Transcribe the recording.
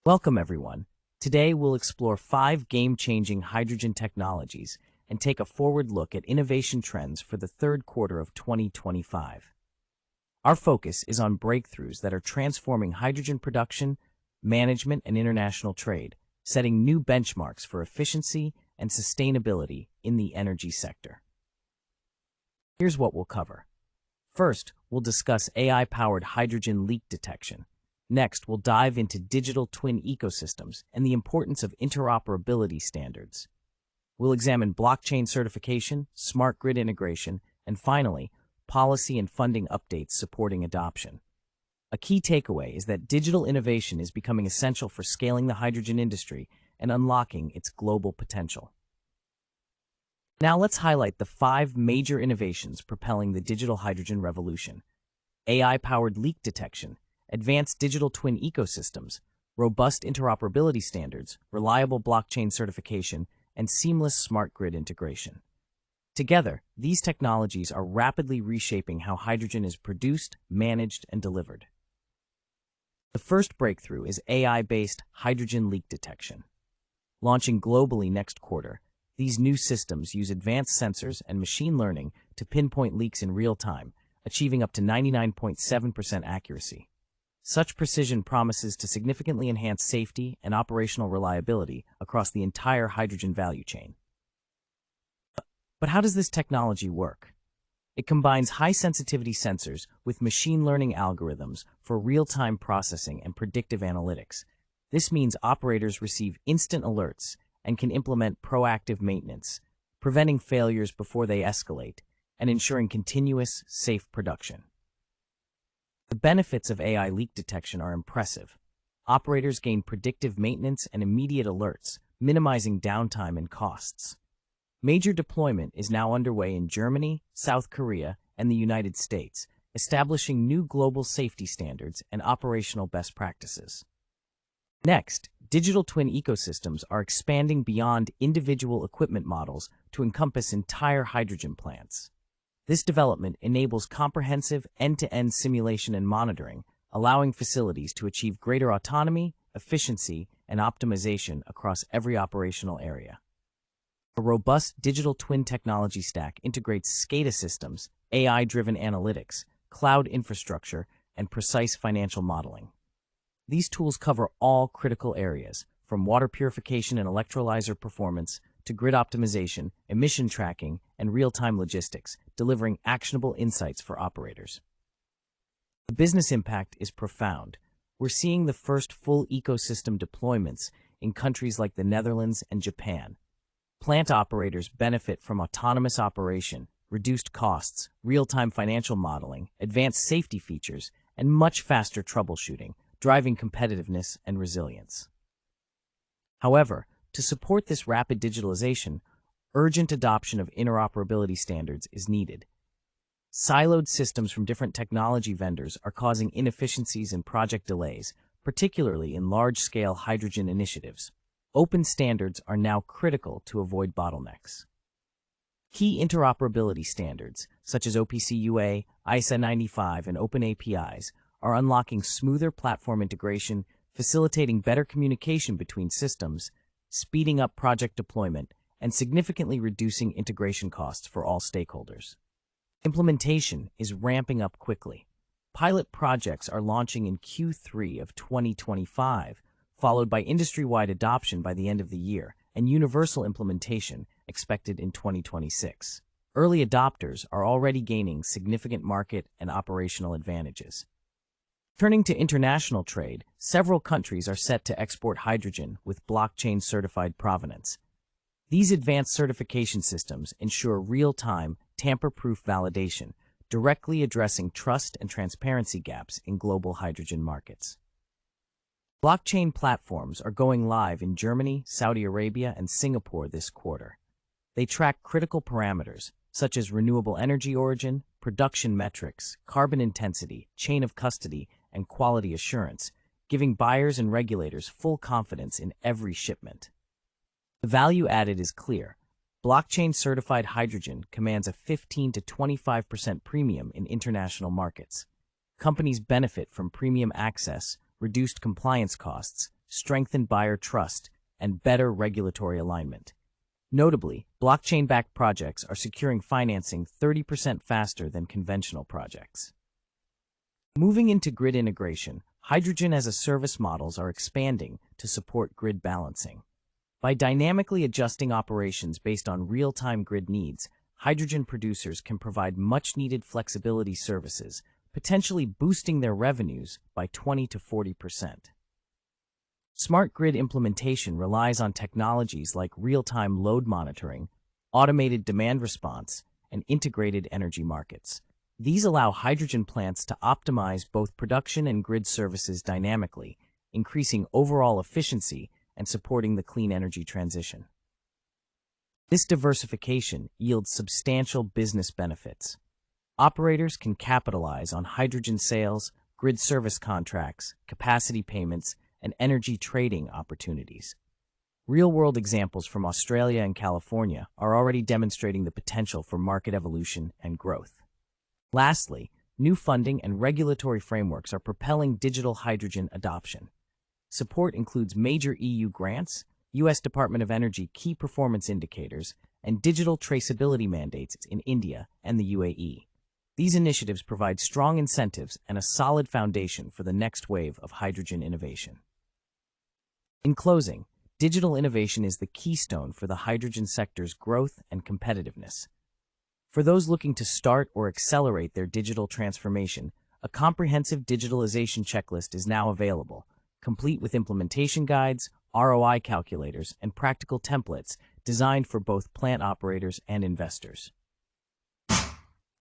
Welcome, everyone. Today, we'll explore 5 game-changing hydrogen technologies and take a forward look at innovation trends for the third quarter of 2025. Our focus is on breakthroughs that are transforming hydrogen production, management, and international trade, setting new benchmarks for efficiency and sustainability in the energy sector. Here's what we'll cover. First, we'll discuss AI-powered hydrogen leak detection. Next, we'll dive into digital twin ecosystems and the importance of interoperability standards. We'll examine blockchain certification, smart grid integration, and finally, policy and funding updates supporting adoption. A key takeaway is that digital innovation is becoming essential for scaling the hydrogen industry and unlocking its global potential. Now let's highlight the 5 major innovations propelling the digital hydrogen revolution: AI-powered leak detection, advanced digital twin ecosystems, robust interoperability standards, reliable blockchain certification, and seamless smart grid integration. Together, these technologies are rapidly reshaping how hydrogen is produced, managed, and delivered. The first breakthrough is AI-based hydrogen leak detection. Launching globally next quarter, these new systems use advanced sensors and machine learning to pinpoint leaks in real time, achieving up to 99.7% accuracy. Such precision promises to significantly enhance safety and operational reliability across the entire hydrogen value chain. But how does this technology work? It combines high-sensitivity sensors with machine learning algorithms for real-time processing and predictive analytics. This means operators receive instant alerts and can implement proactive maintenance, preventing failures before they escalate and ensuring continuous, safe production. The benefits of AI leak detection are impressive. Operators gain predictive maintenance and immediate alerts, minimizing downtime and costs. Major deployment is now underway in Germany, South Korea, and the United States, establishing new global safety standards and operational best practices. Next, digital twin ecosystems are expanding beyond individual equipment models to encompass entire hydrogen plants. This development enables comprehensive end-to-end simulation and monitoring, allowing facilities to achieve greater autonomy, efficiency, and optimization across every operational area. A robust digital twin technology stack integrates SCADA systems, AI-driven analytics, cloud infrastructure, and precise financial modeling. These tools cover all critical areas, from water purification and electrolyzer performance to grid optimization, emission tracking, and real-time logistics, delivering actionable insights for operators. The business impact is profound. We're seeing the first full ecosystem deployments in countries like the Netherlands and Japan. Plant operators benefit from autonomous operation, reduced costs, real-time financial modeling, advanced safety features, and much faster troubleshooting, driving competitiveness and resilience. However, to support this rapid digitalization, urgent adoption of interoperability standards is needed. Siloed systems from different technology vendors are causing inefficiencies and project delays, particularly in large-scale hydrogen initiatives. Open standards are now critical to avoid bottlenecks. Key interoperability standards, such as OPC UA, ISA 95, and open APIs, are unlocking smoother platform integration, facilitating better communication between systems, speeding up project deployment, and significantly reducing integration costs for all stakeholders. Implementation is ramping up quickly. Pilot projects are launching in Q3 of 2025, followed by industry-wide adoption by the end of the year, and universal implementation expected in 2026. Early adopters are already gaining significant market and operational advantages. Turning to international trade, several countries are set to export hydrogen with blockchain-certified provenance. These advanced certification systems ensure real-time, tamper-proof validation, directly addressing trust and transparency gaps in global hydrogen markets. Blockchain platforms are going live in Germany, Saudi Arabia, and Singapore this quarter. They track critical parameters, such as renewable energy origin, production metrics, carbon intensity, chain of custody, and quality assurance, giving buyers and regulators full confidence in every shipment. The value added is clear. Blockchain-certified hydrogen commands a 15 to 25% premium in international markets. Companies benefit from premium access, reduced compliance costs, strengthened buyer trust, and better regulatory alignment. Notably, blockchain-backed projects are securing financing 30% faster than conventional projects. Moving into grid integration, hydrogen-as-a-service models are expanding to support grid balancing. By dynamically adjusting operations based on real-time grid needs, hydrogen producers can provide much-needed flexibility services, potentially boosting their revenues by 20 to 40%. Smart grid implementation relies on technologies like real-time load monitoring, automated demand response, and integrated energy markets. These allow hydrogen plants to optimize both production and grid services dynamically, increasing overall efficiency and supporting the clean energy transition. This diversification yields substantial business benefits. Operators can capitalize on hydrogen sales, grid service contracts, capacity payments, and energy trading opportunities. Real-world examples from Australia and California are already demonstrating the potential for market evolution and growth. Lastly, new funding and regulatory frameworks are propelling digital hydrogen adoption. Support includes major EU grants, U.S. Department of Energy key performance indicators, and digital traceability mandates in India and the UAE. These initiatives provide strong incentives and a solid foundation for the next wave of hydrogen innovation. In closing, digital innovation is the keystone for the hydrogen sector's growth and competitiveness. For those looking to start or accelerate their digital transformation, a comprehensive digitalization checklist is now available, complete with implementation guides, ROI calculators, and practical templates designed for both plant operators and investors.